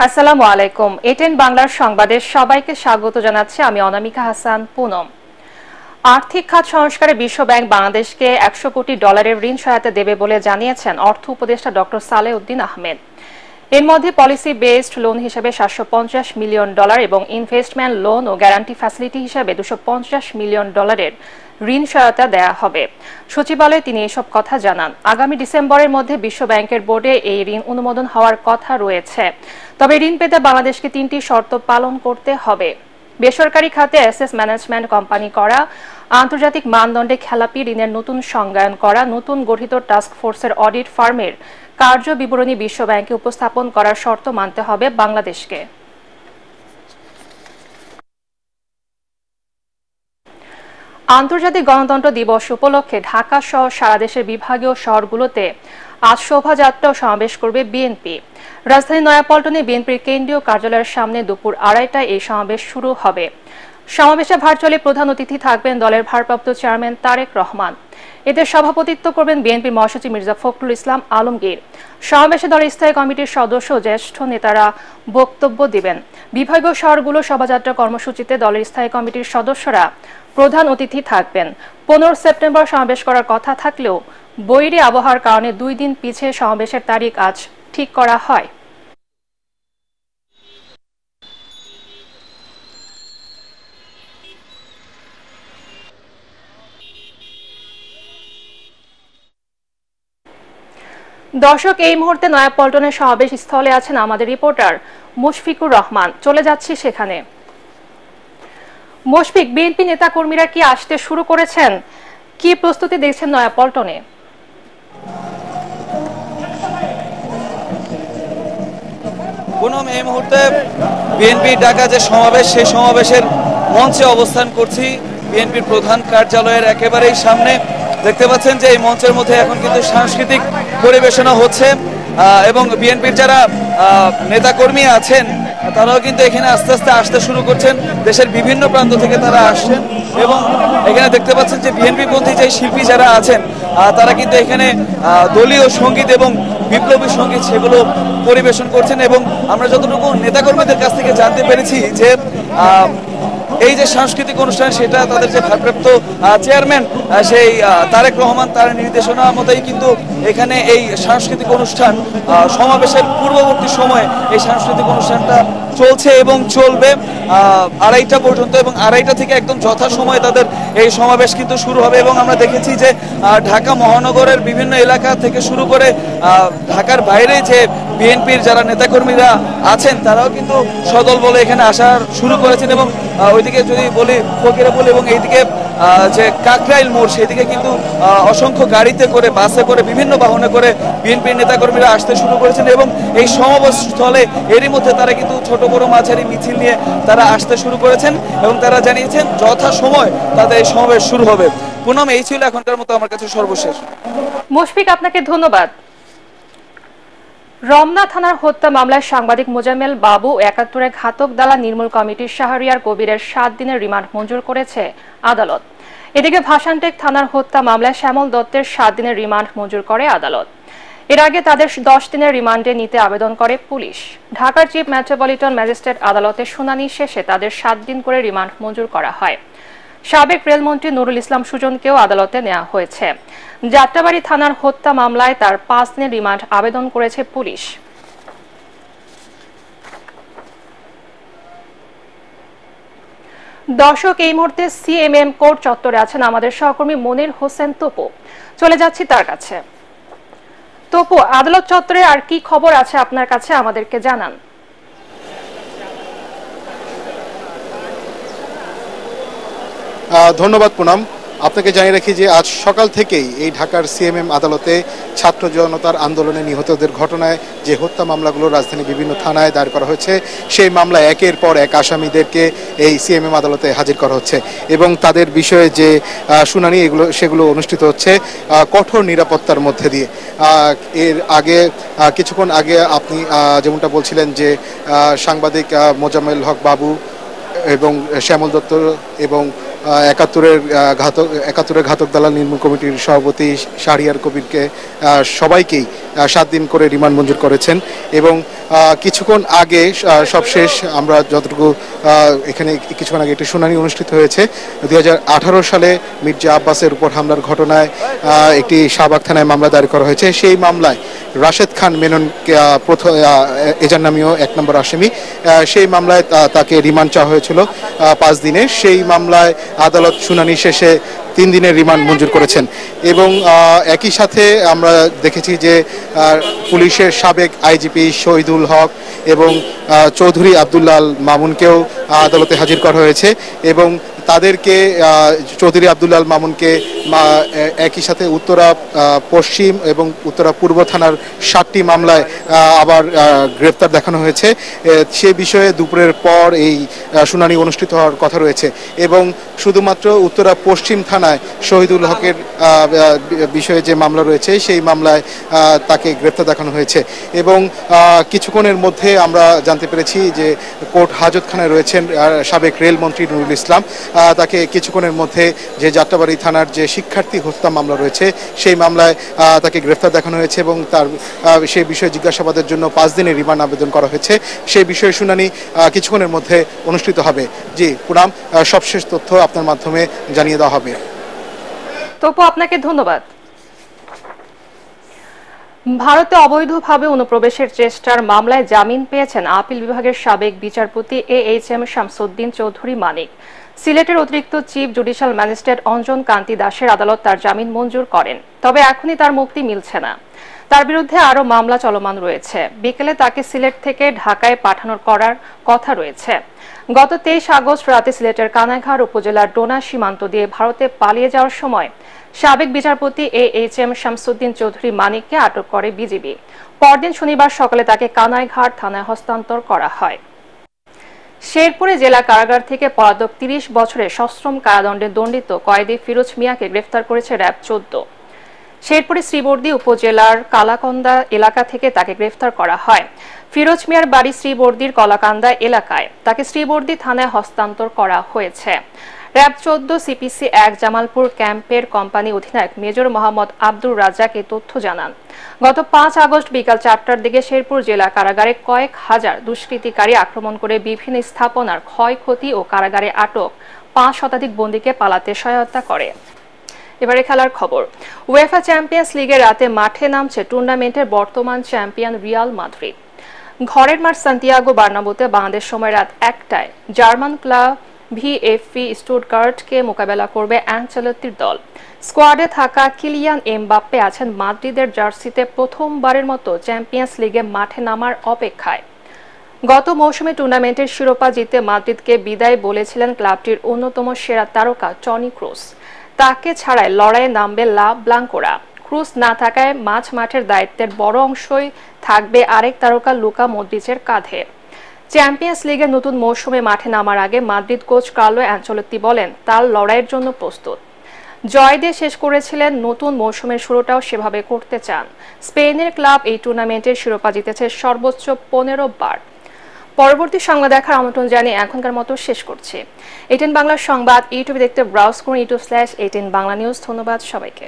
আসসালামু আলাইকুম। এটেন বাংলার সংবাদে সবাইকে স্বাগত জানাচ্ছি আমি অনামিকা হাসান পুনম। আর্থিক খাত সংস্কারে বিশ্বব্যাংক বাংলাদেশকে ১০০ কোটি ডলারের ঋণ সহায়তা দেবে বলে জানিয়েছেন অর্থ উপদেষ্টা ডক্টর সালেউদ্দিন আহমেদ। এর মধ্যে পলিসি বেসড লোন হিসেবে ৭৫০ মিলিয়ন ডলার এবং ইনভেস্টমেন্ট লোন ও গ্যারান্টি ফ্যাসিলিটি হিসেবে ২৫০ মিলিয়ন ডলারের ঋণ সহায়তা দেয়া হবে। সচিবালয়ে তিনি এসব কথা জানান। আগামী ডিসেম্বরের মধ্যে বিশ্ব ব্যাংকের বোর্ডে এই ঋণ অনুমোদন হওয়ার কথা রয়েছে। তবে ঋণ পেতে বাংলাদেশকে ৩টি শর্ত পালন করতে হবে। বেসরকারি খাতে অ্যাসেট ম্যানেজমেন্ট কোম্পানি করা, আন্তর্জাতিক মানদণ্ডে খেলাপি ঋণের নতুন সংজ্ঞায়ন করা, নতুন গঠিত টাস্ক ফোর্সের অডিট ফার্মের কার্য বিবরণী বিশ্ব ব্যাংকে উপস্থাপন করার শর্ত মানতে হবে বাংলাদেশকে। আন্তর্জাতিক গণতন্ত্র দিবস উপলক্ষে ঢাকা সহ সারা দেশের বিভাগীয় শহরগুলোতে আজ শোভাযাত্রা ও সমাবেশ করবে বিএনপি। রাজধানী নয়াপল্টনে বিএনপির কেন্দ্রীয় কার্যালয়ের সামনে দুপুর ২:৩০টায় এই সমাবেশ শুরু হবে। সমাবেশে ভার্চুয়ালি প্রধান অতিথি থাকবেন দলের ভারপ্রাপ্ত চেয়ারম্যান তারেক রহমান। এতে সভাপতিত্ব করবেন বিএনপির মহাসচিব মির্জা ফখরুল ইসলাম আলমগীর। সমাবেশে দলের স্থায়ী কমিটির সদস্য ও জ্যেষ্ঠ নেতারা বক্তব্য দিবেন। বিভাগীয় শহরগুলো শোভাযাত্রা কর্মসূচিতে দলের স্থায়ী কমিটির সদস্যরা প্রধান অতিথি থাকবেন। ১৫ সেপ্টেম্বর সমাবেশ করার কথা থাকলেও বৈরী আবহাওয়ার কারণে ২ দিন পিছিয়ে সমাবেশের তারিখ আজ ঠিক করা হয়। দর্শক, এই মুহূর্তে নয়াপল্টনের সমাবেশ স্থলে আছেন আমাদের রিপোর্টার মুশফিকুর রহমান। চলে যাচ্ছি সেখানে। মুশফিক, বিএনপি নেতাকর্মীরা কি আসতে শুরু করেছেন? কি প্রস্তুতি দেখছেন নয়াপল্টনে? পুনম, এই মুহূর্তে বিএনপি ডাকা যে সমাবেশ, সেই সমাবেশের মঞ্চে অবস্থান করছি। বিএনপির প্রধান কার্যালয়ের একেবারেই সামনে দেখতে পাচ্ছেন যে এই মঞ্চের মধ্যে এখন কিন্তু সাংস্কৃতিক পরিবেশনা হচ্ছে এবং বিএনপির যারা নেতাকর্মী আছেন তারাও কিন্তু এখানে আস্তে আস্তে আসতে শুরু করছেন। দেশের বিভিন্ন প্রান্ত থেকে তারা আসছেন এবং এখানে দেখতে পাচ্ছেন যে বিএনপি পন্থী যে শিল্পী যারা আছেন তারা কিন্তু এখানে দলীয় সঙ্গীত এবং বিপ্লবী সঙ্গীত সেগুলো পরিবেশন করছেন। এবং আমরা যতটুকু নেতাকর্মীদের কাছ থেকে জানতে পেরেছি যে এই যে সাংস্কৃতিক অনুষ্ঠান, সেটা তাদের যে ভারপ্রাপ্ত চেয়ারম্যান সেই তারেক রহমান, তার নির্দেশনা মতোই কিন্তু এখানে এই সাংস্কৃতিক অনুষ্ঠান সমাবেশের পূর্ববর্তী সময়ে এই সাংস্কৃতিক অনুষ্ঠানটা চলছে এবং চলবে ২:৩০ পর্যন্ত এবং ২:৩০ থেকে একদম যথাসময়ে তাদের এই সমাবেশ কিন্তু শুরু হবে। এবং আমরা দেখেছি যে ঢাকা মহানগরের বিভিন্ন এলাকা থেকে শুরু করে ঢাকার বাইরে যে বিএনপির যারা নেতাকর্মীরা আছেন তারাও কিন্তু সদল বলে এখানে আসা শুরু করেছেন। এবং ওইদিকে যদি বলি ফকিরা বলি এবং এইদিকে যে কাকরাইল মোড়, সেদিকে কিন্তু অসংখ্য গাড়িতে করে, বাসে করে, বিভিন্ন বাহনে করে বিএনপির নেতাকর্মীরা আসতে শুরু করেছেন এবং এই সমাবেশ স্থলে এরই মধ্যে তারা কিন্তু ছোট বড় মাঝারি মিছিল নিয়ে তারা আসতে শুরু করেছেন এবং তারা জানিয়েছেন যথাসময় তাদের এই সমাবেশ শুরু হবে। পুনম, এই ছিল এখনকার মতো আমার কাছে সর্বশেষ। মুশফিক, আপনাকে ধন্যবাদ। রমনা থানার হত্যা মামলায় সাংবাদিক মোজাম্মেল বাবু ৭১ ঘাতক দালাল নির্মূল কমিটির শাহরিয়ার কবিরের ৭ দিনের রিমান্ড মঞ্জুর করেছে আদালত। এদিকে ভাসানটেক থানার হত্যা মামলায় শ্যামল দত্তের ৭ দিনের রিমান্ড মঞ্জুর করে আদালত। এর আগে তাদের ১০ দিনের রিমান্ডে নিতে আবেদন করে পুলিশ। ঢাকার চিফ মেট্রোপলিটন ম্যাজিস্ট্রেট আদালতের শুনানি শেষে তাদের ৭ দিন করে রিমান্ড মঞ্জুর করা হয়। সাবেক রেলমন্ত্রী নুরুল ইসলাম সুজনকেও আদালতে নেওয়া হয়েছে। যাত্রাবাড়ি থানার হত্যা মামলায় তার ৫ দিনের রিমান্ড আবেদন করেছে পুলিশ। দর্শক, এই মুহূর্তে সিএমএম কোর্ট চত্বরে আছেন আমাদের সহকর্মী মনির হোসেন তপু। চলে যাচ্ছি তার কাছে। তপু, আদালত চত্বরে আর কি খবর আছে আপনার কাছে, আমাদেরকে জানান। ধন্যবাদ পুনম। আপনাকে জানিয়ে রাখি যে আজ সকাল থেকেই এই ঢাকার সিএমএম আদালতে ছাত্র জনতার আন্দোলনে নিহতদের ঘটনায় যে হত্যা মামলাগুলো রাজধানীর বিভিন্ন থানায় দায়ের করা হয়েছে, সেই মামলায় একের পর এক আসামিদেরকে এই সিএমএম আদালতে হাজির করা হচ্ছে এবং তাদের বিষয়ে যে শুনানি সেগুলো অনুষ্ঠিত হচ্ছে কঠোর নিরাপত্তার মধ্যে দিয়ে। এর আগে কিছুক্ষণ আগে আপনি যেমনটা বলছিলেন যে সাংবাদিক মোজাম্মেল হক বাবু এবং শ্যামল দত্ত এবং একাত্তরের ঘাতক দালাল নির্মূল কমিটির সভাপতি শাহরিয়ার কবিরকে সবাইকেই 7 দিন করে রিমান্ড মঞ্জুর করেছেন। এবং কিছুক্ষণ আগে সবশেষ আমরা যতটুকু এখানে কিছুক্ষণ আগে একটি শুনানি অনুষ্ঠিত হয়েছে। 2018 সালে মির্জা আব্বাসের উপর হামলার ঘটনায় একটি শাহবাগ থানায় মামলা দায়ের করা হয়েছে। সেই মামলায় রাশেদ খান মেনন প্রথম এজার নামীয় 1 নম্বর আসামি, সেই মামলায় তাকে রিমান্ড চাওয়া হয়েছিল 5 দিনের। সেই মামলায় আদালত শুনানি শেষে 3 দিনের রিমান্ড মঞ্জুর করেছেন। এবং একই সাথে আমরা দেখেছি যে পুলিশের সাবেক আইজিপি শহীদুল হক এবং চৌধুরী আব্দুল্লাহ আল মামুনকেও আদালতে হাজির করা হয়েছে। এবং তাদেরকে চৌধুরী আব্দুল্লাহ আল মামুনকে একই সাথে উত্তরা পশ্চিম এবং উত্তরা পূর্ব থানার 7টি মামলায় আবার গ্রেপ্তার দেখানো হয়েছে। সে বিষয়ে দুপুরের পর এই শুনানি অনুষ্ঠিত হওয়ার কথা রয়েছে। এবং শুধুমাত্র উত্তরা পশ্চিম থানায় শহীদুল হকের বিষয়ে যে মামলা রয়েছে সেই মামলায় তাকে গ্রেপ্তার দেখানো হয়েছে। এবং কিছুক্ষণের মধ্যে আমরা জানতে পেরেছি যে কোর্ট হাজতখানায় রয়েছেন সাবেক রেলমন্ত্রী নুরুল ইসলাম। তাকে কিছুক্ষণের মধ্যে যে যাত্রাবাড়ি থানার যে শিক্ষার্থী হত্যা মামলা রয়েছে সেই মামলায় তাকে গ্রেফতার দেখানো হয়েছে এবং তার সেই বিষয়ে জিজ্ঞাসাবাদের জন্য 5 দিনের রিমান্ড আবেদন করা হয়েছে। সেই বিষয়ে শুনানি কিছুক্ষণের মধ্যে অনুষ্ঠিত হবে। জি পুনাম, সবশেষ তথ্য আপনার মাধ্যমে জানিয়ে দেওয়া হবে। তপু, আপনাকে ধন্যবাদ। ভারতে অবৈধভাবে অনুপ্রবেশের চেষ্টার মামলায় জামিন পেয়েছেন আপিল বিভাগের সাবেক বিচারপতি AHM শামসুদ্দিন চৌধুরী মানিক। সিলেটের অতিরিক্ত চিফ জুডিশিয়াল ম্যাজিস্ট্রেট অঞ্জন কান্তি দাসের আদালত তার জামিন মঞ্জুর করেন। তবে এখনই তার মুক্তি মিলছে না। তার বিরুদ্ধে আরও মামলা চলমান রয়েছে। বিকেলে তাকে সিলেট থেকে ঢাকায় পাঠানোর করার কথা রয়েছে। গত 23 আগস্ট রাতে সিলেটের কানাইঘাট উপজেলার ডোনা সীমান্ত দিয়ে ভারতে পালিয়ে যাওয়ার সময় সাবেক বিচারপতি AHM শামসুদ্দিন চৌধুরী মানিককে আটক করে বিজিবি। পরদিন শনিবার সকালে তাকে কানাইঘাট থানায় হস্তান্তর করা হয়। শেরপুরে জেলা কারাগার থেকে পলাতক 30 বছরের সশ্রম কারাদণ্ডে দণ্ডিত কয়েদি ফিরোজ মিয়াকে গ্রেফতার করেছে র্যাব 14। শেরপুরে শ্রীবর্দী উপজেলার কালাকন্দা এলাকা থেকে তাকে গ্রেফতার করা হয়। ফিরোজ মিয়ার বাড়ি শ্রীবর্দীর কলাকান্দা এলাকায়। তাকে শ্রীবর্দী থানায় হস্তান্তর করা হয়েছে। র্যাব 14 CPC 1 জামালপুর ক্যাম্পের কোম্পানি অধিনায়ক মেজর মোহাম্মদ আব্দুর রাজ্জাক এই তথ্য জানান। গত 5 আগস্ট বিকাল 4টার দিকে শেরপুর জেলা কারাগারে কয়েক হাজার দুষ্কৃতিকারী আক্রমণ করে বিভিন্ন স্থাপনার ক্ষয়ক্ষতি ও কারাগারে আটক 5 শতাধিক বন্দীকে পালাতে সহায়তা করে। এবারে খেলার খবর। উয়েফা চ্যাম্পিয়ন্স লিগের রাতে মাঠে নামছে টুর্নামেন্টের বর্তমান চ্যাম্পিয়ন রিয়াল মাদ্রিদ। ঘরের মাঠ সান্তিয়াগো বার্নাব্যুতে বাংলাদেশ সময় রাত 1টায় জার্মান ক্লাব VfB স্টুটগার্টকে মোকাবেলা করবে অ্যানচেলত্তির দল। স্কোয়াডে থাকা কিলিয়ান এমবাপ্পে আছেন মাদ্রিদের জার্সিতে প্রথমবারের মতো চ্যাম্পিয়ন্স লিগে মাঠে নামার অপেক্ষায়। গত মৌসুমে টুর্নামেন্টের শিরোপা জিতে মাদ্রিদকে বিদায় বলেছিলেন ক্লাবটির অন্যতম সেরা তারকা টনি ক্রুস। তাকে ছাড়াই লড়াইয়ে নামবে লা ব্লাঙ্কোরা। ক্রুস না থাকায় মাঠের দায়িত্বের বড় অংশই থাকবে আরেক তারকা লুকা মদ্রিচের কাঁধে। চ্যাম্পিয়ন্স লিগের নতুন মৌসুমে মাঠে নামার আগে মাদ্রিদ কোচ কার্লো অ্যানচেলত্তি বলেন তার লড়াইয়ের জন্য প্রস্তুত। জয় দিয়ে শেষ করেছিলেন, নতুন মৌসুমের শুরুটাও সেভাবে করতে চান। স্পেনের ক্লাব এই টুর্নামেন্টের শিরোপা জিতেছে সর্বোচ্চ 15 বার। পরবর্তী সংবাদ দেখার আমন্ত্রণ জানিয়ে এখনকার মতো শেষ করছি। ATN বাংলা সংবাদ ইউটিউবে দেখতে ব্রাউজ করুন youtube/ATN বাংলা নিউজ। ধন্যবাদ সবাইকে।